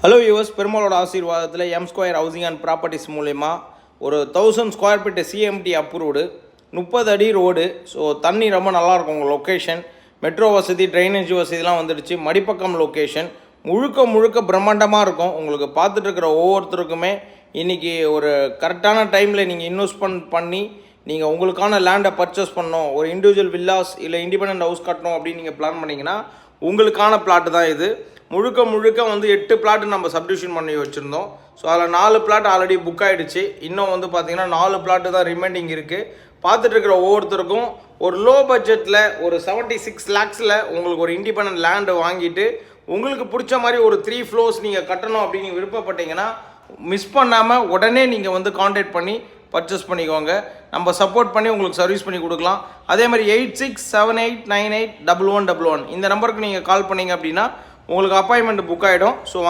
Hello US பெருமாளோட ஆசீர்வாதத்தில் M square housing and properties மூலயமா ஒரு 1000 ஸ்கொயர் ஃபீட்டு சிஎம்டி அப்ரூவ்டு 30 அடி ரோடு. ஸோ தண்ணி ரொம்ப நல்லாயிருக்கும். உங்கள் லொக்கேஷன் மெட்ரோ வசதி, ட்ரைனேஜ் வசதிலாம் வந்துடுச்சு. மடிப்பக்கம் லொக்கேஷன் முழுக்க பிரம்மாண்டமாக இருக்கும். உங்களுக்கு பார்த்துட்டு இருக்கிற ஒவ்வொருத்தருக்குமே இன்றைக்கி ஒரு கரெக்டான டைமில் நீங்கள் இன்வெஸ்ட் பண்ணி நீங்கள் உங்களுக்கான லேண்டை பர்ச்சேஸ் பண்ணணும், ஒரு இண்டிவிஜுவல் வில்லாஸ் இல்லை இண்டிபெண்டன்ட் ஹவுஸ் கட்டணும் அப்படின்னு நீங்கள் பிளான் பண்ணிங்கன்னா உங்களுக்கான பிளாட்டு தான் இது. முழுக்க வந்து 8 பிளாட்டு நம்ம சப்டிவிஷன் பண்ணி வச்சுருந்தோம். ஸோ அதில் 4 பிளாட் ஆல்ரெடி புக் ஆகிடுச்சு. இன்னும் வந்து பார்த்திங்கன்னா 4 பிளாட்டு தான் ரிமைண்டிங் இருக்குது. பார்த்துட்டு இருக்கிற ஒவ்வொருத்தருக்கும் ஒரு லோ பட்ஜெட்டில் ஒரு 76 lakhஸில் உங்களுக்கு ஒரு இண்டிபெண்டன்ட் லேண்டு வாங்கிட்டு உங்களுக்கு பிடிச்ச மாதிரி ஒரு 3 floors நீங்கள் கட்டணும் அப்படின்னு விருப்பப்பட்டீங்கன்னா மிஸ் பண்ணாமல் உடனே நீங்கள் வந்து காண்டாக்ட் பண்ணி பர்ச்சேஸ் பண்ணிக்கோங்க. நம்ம சப்போர்ட் பண்ணி உங்களுக்கு சர்வீஸ் பண்ணி கொடுக்கலாம். அதே மாதிரி 8678981111 இந்த நம்பருக்கு நீங்கள் கால் பண்ணிங்க அப்படின்னா உங்களுக்கு அப்பாயின்மெண்ட் புக் ஆகிடும். ஸோ